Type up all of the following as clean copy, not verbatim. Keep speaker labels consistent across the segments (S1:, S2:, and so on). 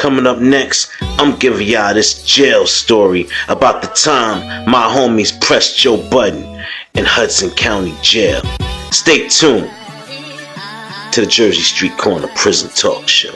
S1: Coming up next, I'm giving y'all this jail story about the time my homies pressed Joe Budden in Hudson County Jail. Stay tuned to the Jersey Street Corner Prison Talk Show.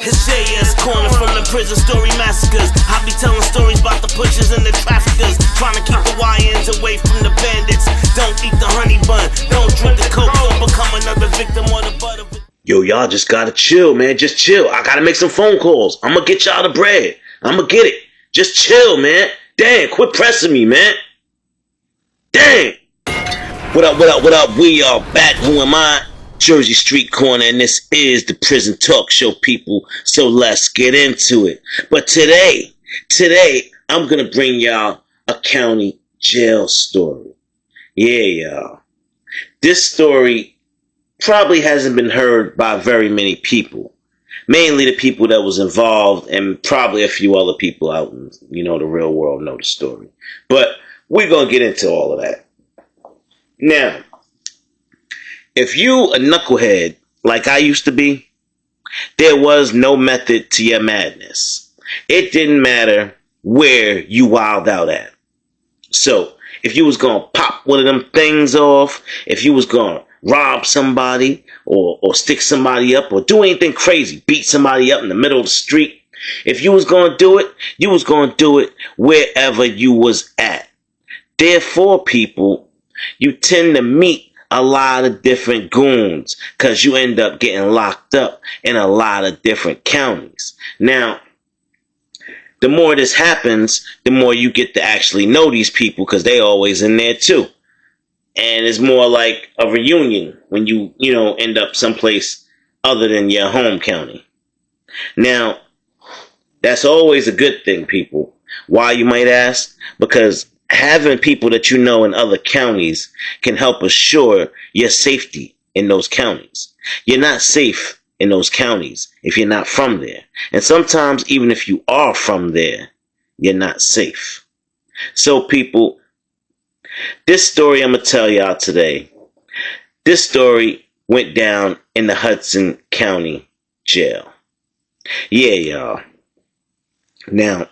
S2: It's JS Corner from the prison story massacres. I be telling stories about the pushers and the traffickers, trying to keep the YNs away from the bandits. Don't eat the honey bun, don't drink the coke, don't become another victim or the butt of it.
S1: Yo, y'all just gotta chill, man. Just chill. I gotta make some phone calls. I'ma get y'all the bread. I'ma get it. Just chill, man. Dang, quit pressing me, man. Dang. What up, what up, what up? We are back. Who am I? Jersey Street Corner, and this is the Prison Talk Show, people. So let's get into it. But today, I'm gonna bring y'all a county jail story. Yeah, y'all. This story probably hasn't been heard by very many people. Mainly the people that was involved, and probably a few other people out in, the real world know the story. But we're gonna get into all of that. Now, if you a knucklehead like I used to be, there was no method to your madness. It didn't matter where you wild out at. So, if you was gonna pop one of them things off, if you was gonna rob somebody, or stick somebody up, or do anything crazy, beat somebody up in the middle of the street, if you was gonna do it, you was gonna do it wherever you was at. Therefore, people, you tend to meet a lot of different goons, because you end up getting locked up in a lot of different counties. Now, the more this happens, the more you get to actually know these people, because they always in there too. And it's more like a reunion when you end up someplace other than your home county. Now, that's always a good thing, people. Why, you might ask? Because having people that you know in other counties can help assure your safety in those counties. You're not safe in those counties if you're not from there. And sometimes, even if you are from there, you're not safe. So, people, this story I'm going to tell y'all today, this story went down in the Hudson County Jail. Yeah, y'all. Now,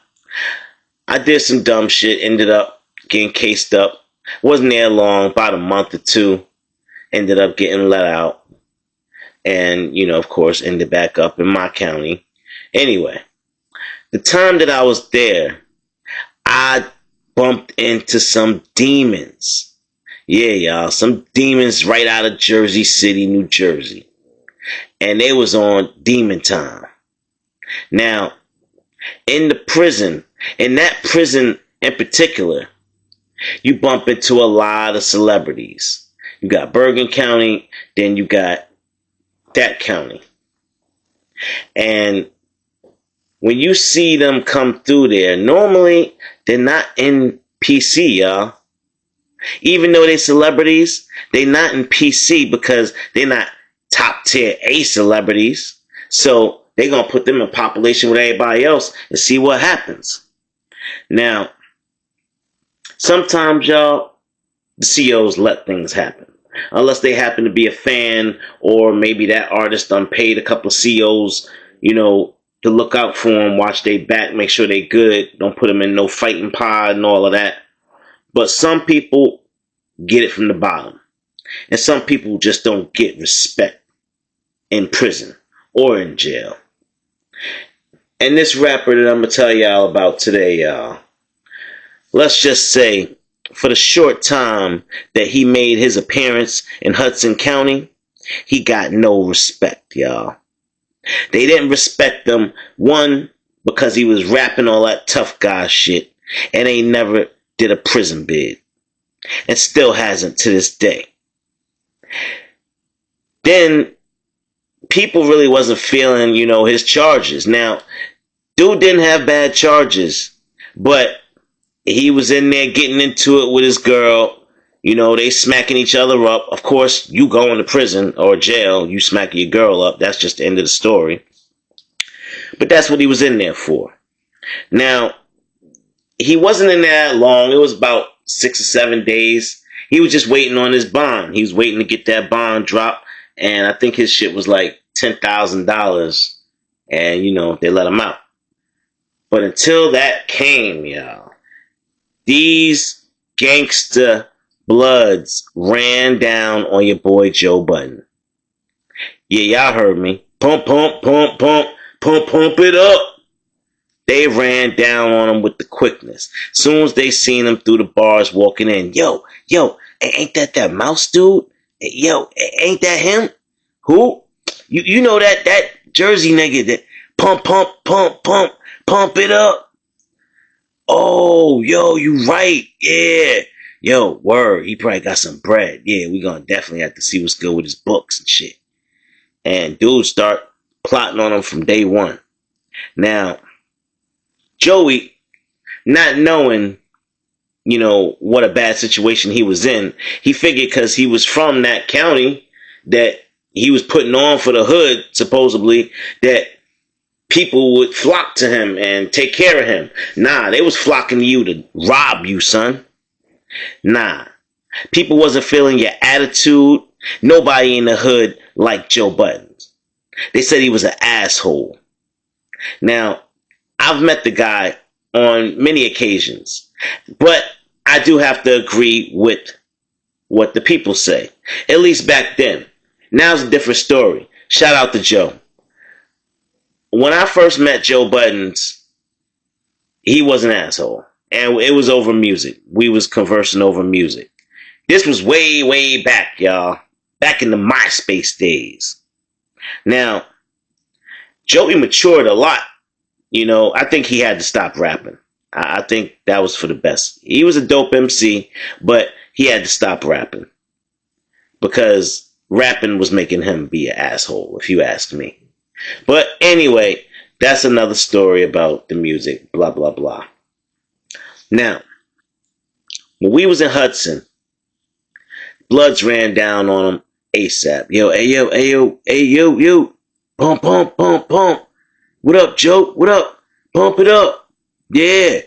S1: I did some dumb shit, ended up getting cased up. Wasn't there long, about a month or two. Ended up getting let out. And, of course, ended back up in my county. Anyway, the time that I was there, I bumped into some demons. Yeah, y'all, some demons right out of Jersey City, New Jersey. And they was on demon time. Now, in that prison in particular, you bump into a lot of celebrities. You got Bergen County, then you got that county. And when you see them come through there, normally they're not in PC, y'all. Even though they're celebrities, they're not in PC because they're not top tier A celebrities. So they're going to put them in population with everybody else and see what happens. Now, sometimes, y'all, the COs let things happen. Unless they happen to be a fan, or maybe that artist done paid a couple of COs, to look out for them, watch their back, make sure they good. Don't put them in no fighting pod and all of that. But some people get it from the bottom. And some people just don't get respect in prison or in jail. And this rapper that I'm going to tell y'all about today, y'all, let's just say, for the short time that he made his appearance in Hudson County, he got no respect, y'all. They didn't respect him, one, because he was rapping all that tough guy shit, and they never did a prison bid, and still hasn't to this day. Then, people really wasn't feeling, his charges. Now, dude didn't have bad charges, but he was in there getting into it with his girl. They smacking each other up. Of course, you going to prison or jail, you smack your girl up. That's just the end of the story. But that's what he was in there for. Now, he wasn't in there that long. It was about 6 or 7 days. He was just waiting on his bond. He was waiting to get that bond drop, and I think his shit was like $10,000, and they let him out. But until that came, y'all, these gangster bloods ran down on your boy Joe Budden. Yeah, y'all heard me. Pump, pump, pump, pump, pump, pump it up. They ran down on him with the quickness. Soon as they seen him through the bars walking in, yo, ain't that mouse dude? Yo, ain't that him? Who? You know that Jersey nigga that pump, pump, pump, pump, pump it up. Oh, yo, you right. Yeah. Yo, word. He probably got some bread. Yeah, we gonna definitely have to see what's good with his books and shit. And dudes start plotting on him from day one. Now, Joey, not knowing, what a bad situation he was in, he figured because he was from that county that he was putting on for the hood, supposedly, that people would flock to him and take care of him. Nah, they was flocking to you to rob you, son. Nah. People wasn't feeling your attitude. Nobody in the hood liked Joe Budden. They said he was an asshole. Now, I've met the guy on many occasions, but I do have to agree with what the people say, at least back then. Now it's a different story. Shout out to Joe. When I first met Joe Budden, he was an asshole, and it was over music. We was conversing over music. This was way, way back, y'all. Back in the MySpace days. Now, Joey matured a lot. I think he had to stop rapping. I think that was for the best. He was a dope MC, but he had to stop rapping. Because rapping was making him be an asshole, if you ask me. But anyway, that's another story about the music, blah, blah, blah. Now, when we was in Hudson, Bloods ran down on him ASAP. Yo, yo. Pump, pump, pump, pump. What up, Joe? What up? Pump it up. Yeah.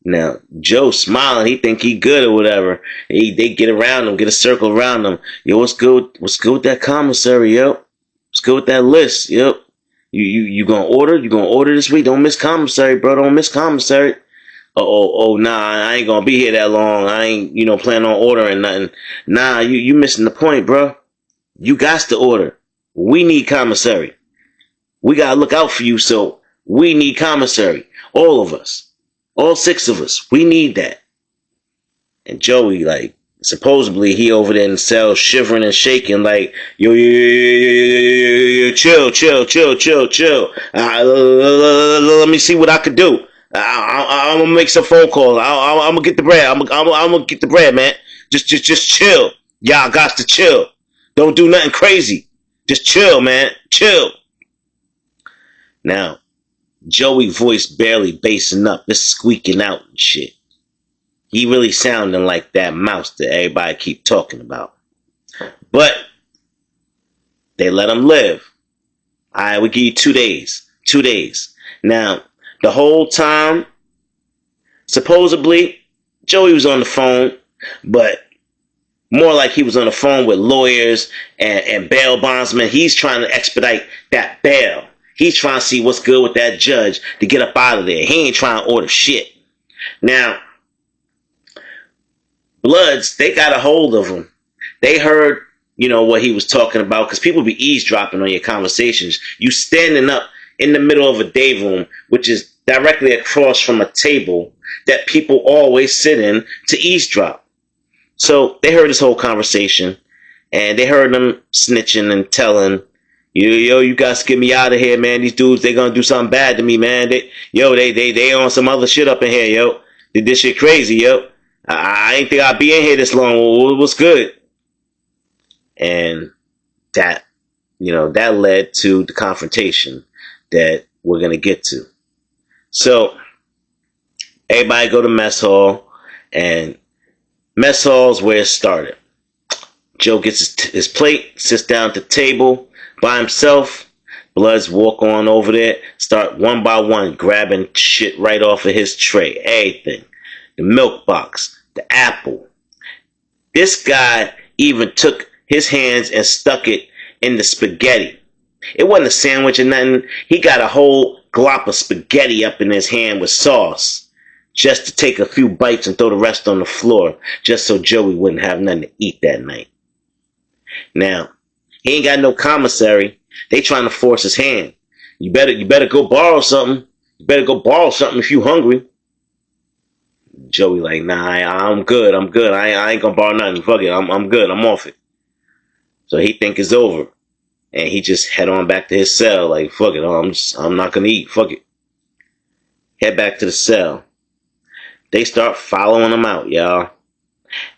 S1: Now, Joe smiling. He think he good or whatever. They get around him, get a circle around him. Yo, what's good? What's good with that commissary, yo? What's good with that list, yo? You gonna order? You gonna order this week? Don't miss commissary, bro. Don't miss commissary. Oh, nah, I ain't gonna be here that long. I ain't, planning on ordering nothing. Nah, you missing the point, bro. You got to order. We need commissary. We gotta look out for you, so we need commissary. All of us. All 6 of us. We need that. And Joey, supposedly he over there in the cell shivering and shaking yo, chill. Let me see what I could do. I'm gonna make some phone calls. I'm gonna get the bread. I'm gonna get the bread, man. Just chill. Y'all got to chill. Don't do nothing crazy. Just chill, man. Chill. Now, Joey voice barely bassing up, just squeaking out and shit. He really sounding like that mouse that everybody keep talking about. But they let him live. Alright, we give you 2 days. 2 days. Now, the whole time, supposedly, Joey was on the phone, but more like he was on the phone with lawyers and bail bondsmen. He's trying to expedite that bail. He's trying to see what's good with that judge to get up out of there. He ain't trying to order shit. Now, Bloods, they got a hold of him. They heard, what he was talking about, because people be eavesdropping on your conversations. You standing up in the middle of a day room, which is directly across from a table that people always sit in to eavesdrop. So they heard this whole conversation, and they heard them snitching and telling, you guys get me out of here, man. These dudes, they gonna do something bad to me, man. They on some other shit up in here, yo. This shit crazy, yo. I ain't think I'd be in here this long. What's good? And that, that led to the confrontation that we're gonna get to. So everybody go to mess hall, and mess hall's where it started. Joe gets his plate, sits down at the table by himself. Bloods walk on over there, start one by one grabbing shit right off of his tray. Everything. The milk box, the apple, This guy even took his hands and stuck it in the spaghetti. It wasn't a sandwich or nothing. He got a whole glop of spaghetti up in his hand with sauce just to take a few bites and throw the rest on the floor just so Joey wouldn't have nothing to eat that night. Now, he ain't got no commissary. They trying to force his hand. You better go borrow something. You better go borrow something if you hungry. Joey like, nah, I'm good. I ain't gonna borrow nothing. Fuck it. I'm good. I'm off it. So he think it's over. And he just head on back to his cell like, fuck it. I'm not gonna eat. Fuck it. Head back to the cell. They start following him out, y'all.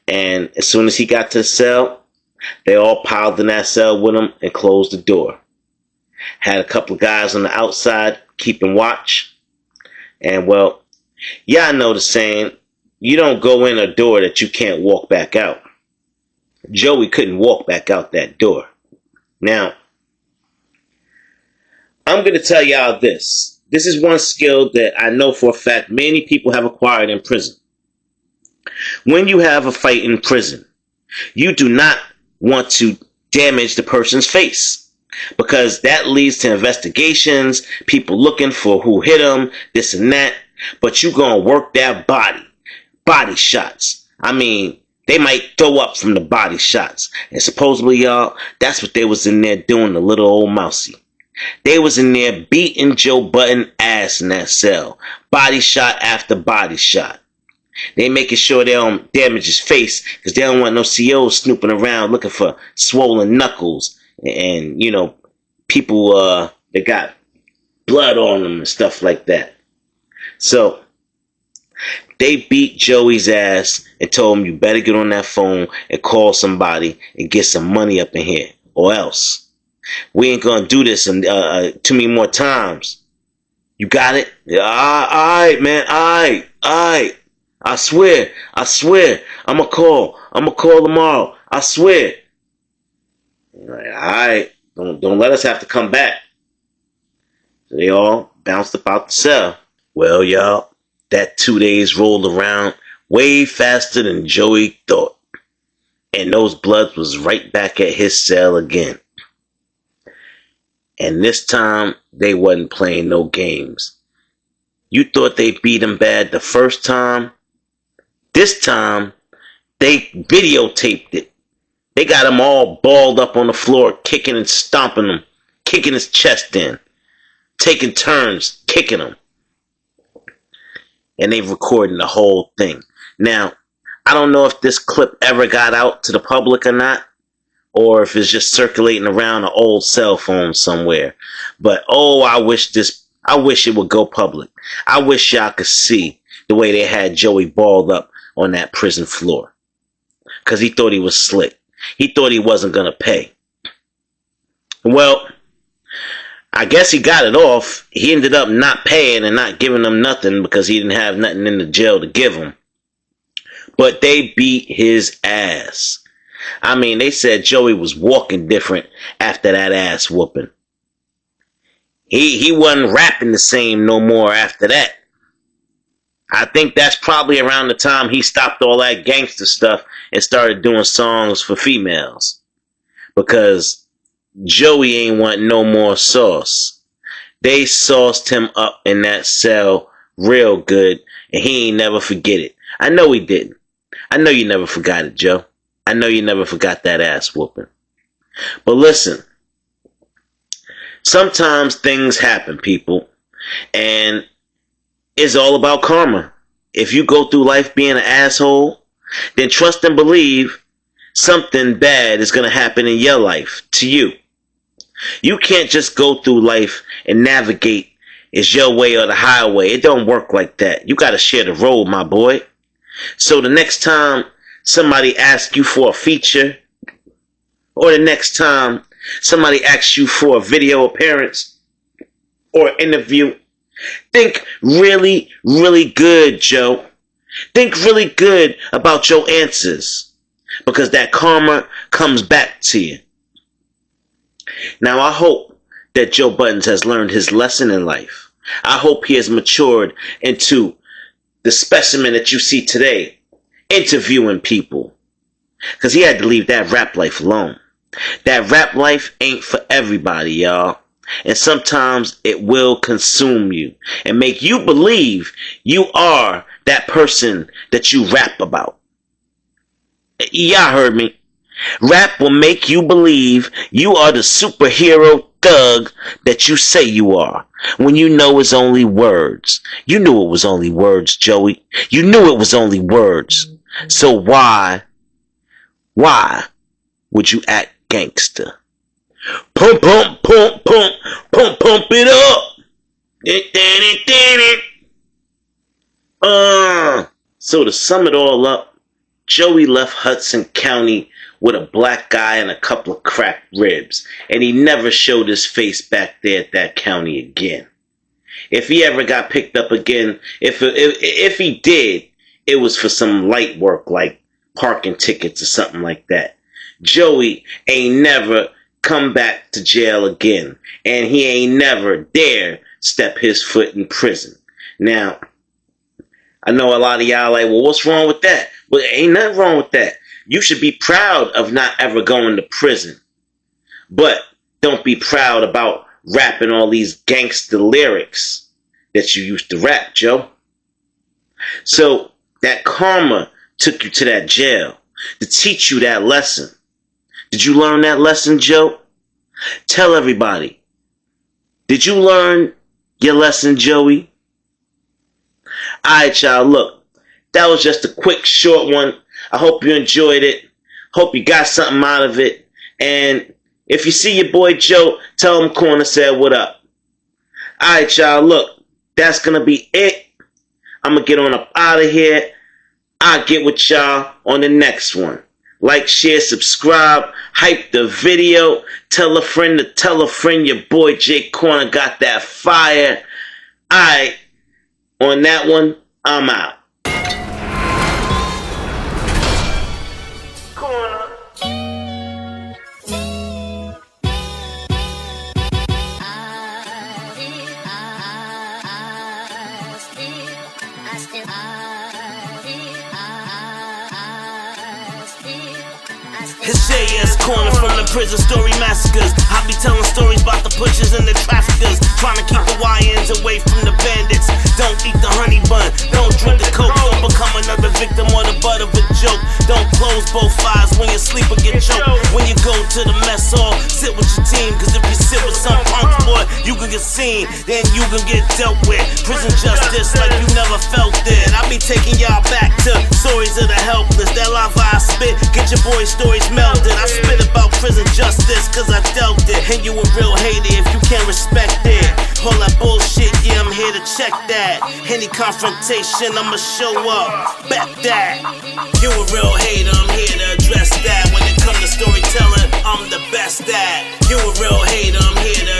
S1: And as soon as he got to the cell, they all piled in that cell with him and closed the door. Had a couple of guys on the outside keeping watch. And well, y'all know the saying, you don't go in a door that you can't walk back out. Joey couldn't walk back out that door. Now, I'm going to tell y'all this. This is one skill that I know for a fact many people have acquired in prison. When you have a fight in prison, you do not want to damage the person's face, because that leads to investigations, people looking for who hit them, this and that. But you gonna work that body shots. I mean, they might throw up from the body shots. And supposedly, y'all, that's what they was in there doing to little old Mousy. They was in there beating Joe Budden ass in that cell. Body shot after body shot. They making sure they don't damage his face, because they don't want no COs snooping around looking for swollen knuckles and, you know, people that got blood on them and stuff like that. So they beat Joey's ass and told him, you better get on that phone and call somebody and get some money up in here, or else we ain't gonna do this too many more times. You got it? Yeah, all right, man. All right. I swear. I'ma call tomorrow. I swear. Like, all right. Don't let us have to come back. So they all bounced up out the cell. Well, y'all, that 2 days rolled around way faster than Joey thought. And those Bloods was right back at his cell again. And this time, they wasn't playing no games. You thought they beat him bad the first time? This time, they videotaped it. They got him all balled up on the floor, kicking and stomping him, kicking his chest in, taking turns, kicking him. And they recording the whole thing. Now, I don't know if this clip ever got out to the public or not, or if it's just circulating around an old cell phone somewhere. But, oh, I wish it would go public. I wish y'all could see the way they had Joey balled up on that prison floor. Because he thought he was slick. He thought he wasn't going to pay. Well, I guess he got it off. He ended up not paying and not giving them nothing because he didn't have nothing in the jail to give him. But they beat his ass. I mean, they said Joey was walking different after that ass whooping. He wasn't rapping the same no more after that. I think that's probably around the time he stopped all that gangster stuff and started doing songs for females. Because Joey ain't want no more sauce. They sauced him up in that cell real good, and he ain't never forget it. I know he didn't. I know you never forgot it, Joe. I know you never forgot that ass whooping. But listen, sometimes things happen, people, and it's all about karma. If you go through life being an asshole, then trust and believe something bad is going to happen in your life to you. You can't just go through life and navigate it's your way or the highway. It don't work like that. You got to share the road, my boy. So the next time somebody asks you for a feature, or the next time somebody asks you for a video appearance or interview, think really, really good, Joe. Think really good about your answers, because that karma comes back to you. Now, I hope that Joe Budden has learned his lesson in life. I hope he has matured into the specimen that you see today, interviewing people, Because he had to leave that rap life alone. That rap life ain't for everybody, y'all. And sometimes it will consume you and make you believe you are that person that you rap about. Y'all heard me. Rap will make you believe you are the superhero thug that you say you are, when you know it's only words. You knew it was only words, Joey. You knew it was only words. So why would you act gangster? Pump, pump, pump, pump, pump, pump it up. So to sum it all up, Joey left Hudson County with a black eye and a couple of cracked ribs, and he never showed his face back there at that county again. If he ever got picked up again, if he did, it was for some light work like parking tickets or something like that. Joey ain't never come back to jail again, and he ain't never dare step his foot in prison. Now, I know a lot of y'all like, well, what's wrong with that? Well, ain't nothing wrong with that. You should be proud of not ever going to prison. But don't be proud about rapping all these gangster lyrics that you used to rap, Joe. So that karma took you to that jail to teach you that lesson. Did you learn that lesson, Joe? Tell everybody. Did you learn your lesson, Joey? Alright, y'all, look. That was just a quick, short one. I hope you enjoyed it. Hope you got something out of it. And if you see your boy Joe, tell him Corner said what up. Alright, y'all, look. That's going to be it. I'm going to get on up out of here. I'll get with y'all on the next one. Like, share, subscribe, hype the video, tell a friend to tell a friend your boy J Corner got that fire. Alright, on that one, I'm out.
S2: It's JS Corner from the prison story massacres. I be telling stories about the pushers and the traffickers, trying to keep the YNs away from the bandits. Don't eat the honey bun, don't drink the coke, don't become another victim or the butt of a joke. Don't close both eyes when you sleep or get choked. When you go to the mess hall, sit with your team, cause if you sit with some punk boy, you can get seen, then you can get dealt with. Prison justice like you never felt it. I be taking y'all back to stories of the helpless. That lava I spit, get your boy stories melted. I spit about prison justice cause I dealt it. And you a real hater if you can't respect it. All that bullshit, yeah, I'm here to check that. Any confrontation, I'ma show up. Bet that. You a real hater, I'm here to address that. When it comes to storytelling, I'm the best at. You a real hater, I'm here to